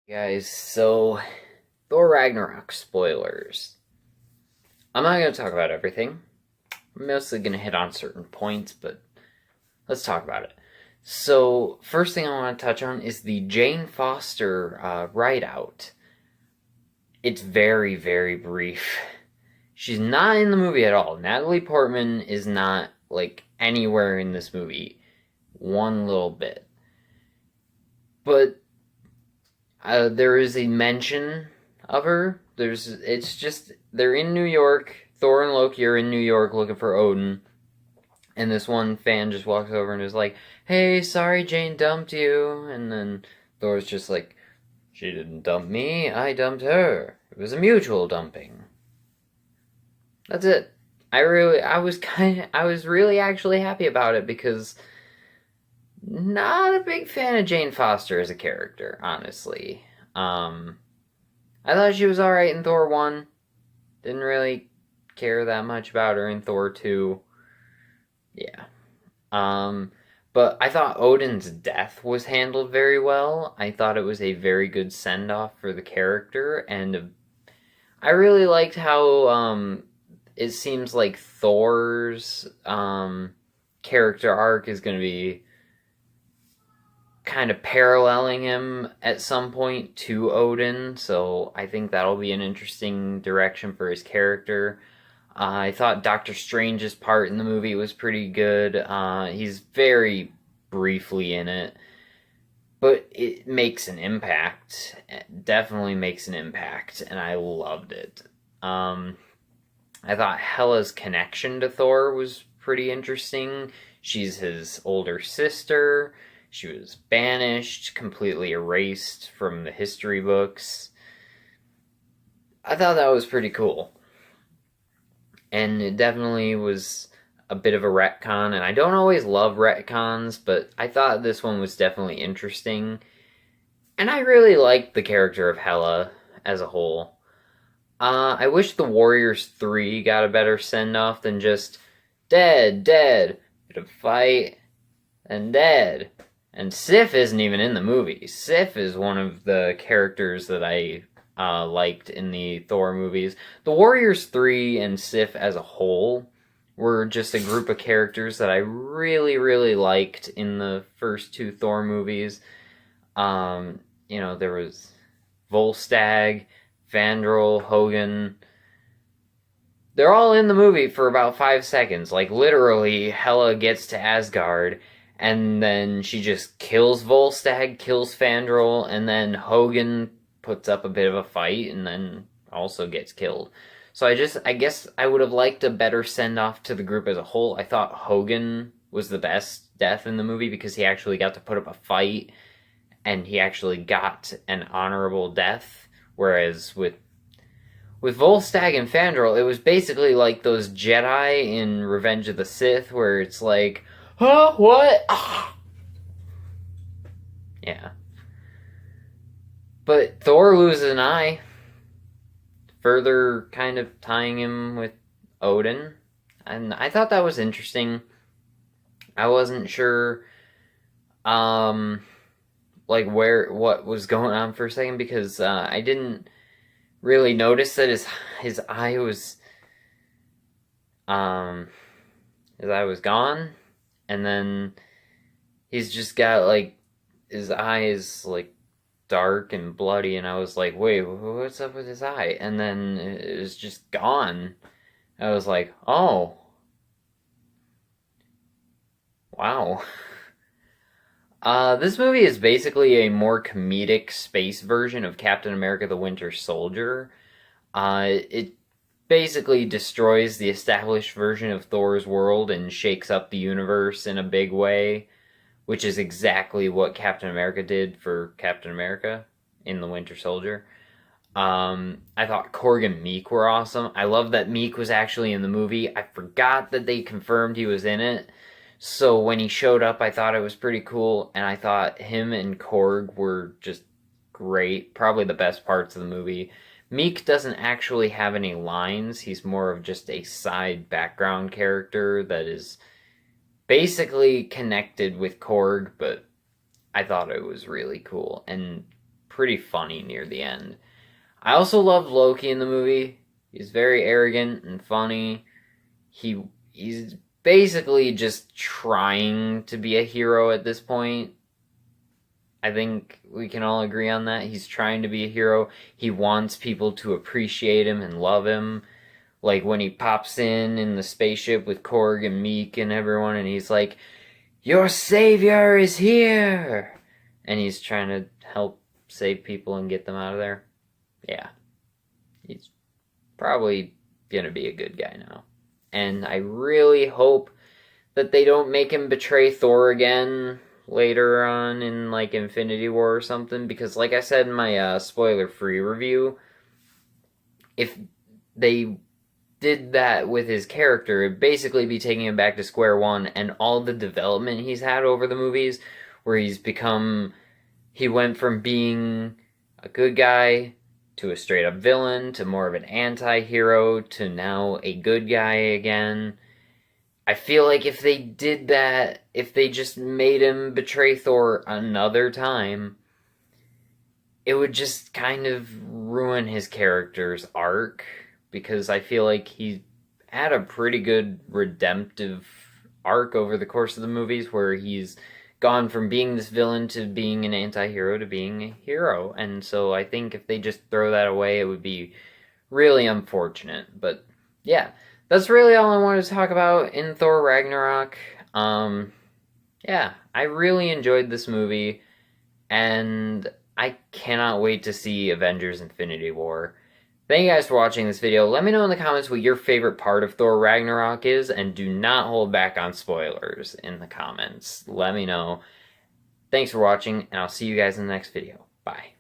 Guys, so Thor Ragnarok spoilers. I'm not going to talk about everything. I'm mostly going to hit on certain points, but let's talk about it. So, first thing I want to touch on is the Jane Foster write out. It's very, very brief. She's not in the movie at all. Natalie Portman is not, anywhere in this movie. One little bit. But there is a mention of her. They're in New York. Thor and Loki are in New York looking for Odin, and this one fan just walks over and is like, "Hey, sorry, Jane dumped you." And then Thor's just like, "She didn't dump me. I dumped her. It was a mutual dumping." That's it. I was really actually happy about it because not a big fan of Jane Foster as a character, honestly. I thought she was alright in Thor 1. Didn't really care that much about her in Thor 2. Yeah. But I thought Odin's death was handled very well. I thought it was a very good send off for the character, and I really liked how it seems like Thor's character arc is going to be kind of paralleling him at some point to Odin, so I think that'll be an interesting direction for his character. I thought Doctor Strange's part in the movie was pretty good. He's very briefly in it, but it makes an impact. It definitely makes an impact, and I loved it. I thought Hela's connection to Thor was pretty interesting. She's his older sister. She was banished, completely erased from the history books. I thought that was pretty cool. And it definitely was a bit of a retcon, and I don't always love retcons, but I thought this one was definitely interesting. And I really liked the character of Hela as a whole. I wish the Warriors 3 got a better send-off than just dead, bit of fight, and dead. And Sif isn't even in the movie. Sif is one of the characters that I liked in the Thor movies. The Warriors 3 and Sif as a whole were just a group of characters that I really, really liked in the first two Thor movies. There was Volstagg, Fandral, Hogun. They're all in the movie for about 5 seconds. Like, literally, Hela gets to Asgard, and then she just kills Volstagg, kills Fandral, and then Hogun puts up a bit of a fight, and then also gets killed. So I guess I would have liked a better send-off to the group as a whole. I thought Hogun was the best death in the movie because he actually got to put up a fight, and he actually got an honorable death, whereas with Volstagg and Fandral, it was basically like those Jedi in Revenge of the Sith, where it's like, huh? What? Ah. Yeah. But Thor loses an eye, further kind of tying him with Odin. And I thought that was interesting. I wasn't sure, what was going on for a second, because I didn't really notice that his eye was, his eye was gone. And then he's just got, his eye is, dark and bloody, and I was like, wait, what's up with his eye? And then it was just gone. I was like, oh. Wow. This movie is basically a more comedic space version of Captain America the Winter Soldier. It basically destroys the established version of Thor's world and shakes up the universe in a big way, which is exactly what Captain America did for Captain America in The Winter Soldier. I thought Korg and Meek were awesome. I love that Meek was actually in the movie. I forgot that they confirmed he was in it. So when he showed up, I thought it was pretty cool, and I thought him and Korg were just great. Probably the best parts of the movie. Meek doesn't actually have any lines. He's more of just a side background character that is basically connected with Korg, but I thought it was really cool and pretty funny near the end. I also love Loki in the movie. He's very arrogant and funny. He's basically just trying to be a hero at this point. I think we can all agree on that. He's trying to be a hero. He wants people to appreciate him and love him. Like when he pops in the spaceship with Korg and Meek and everyone, and he's like, "Your savior is here!" And he's trying to help save people and get them out of there. Yeah. He's probably gonna be a good guy now. And I really hope that they don't make him betray Thor again later on in like Infinity War or something, because like I said in my spoiler-free review, if they did that with his character, it'd basically be taking him back to square one, and all the development he's had over the movies, where he went from being a good guy to a straight-up villain, to more of an anti-hero, to now a good guy again. I feel like if they did that, if they just made him betray Thor another time, it would just kind of ruin his character's arc, because I feel like he had a pretty good redemptive arc over the course of the movies, where he's gone from being this villain to being an anti-hero to being a hero. And so I think if they just throw that away, it would be really unfortunate. But yeah, that's really all I wanted to talk about in Thor Ragnarok. Yeah, I really enjoyed this movie, and I cannot wait to see Avengers Infinity War. Thank you guys for watching this video. Let me know in the comments what your favorite part of Thor Ragnarok is, and do not hold back on spoilers in the comments. Let me know. Thanks for watching, and I'll see you guys in the next video. Bye.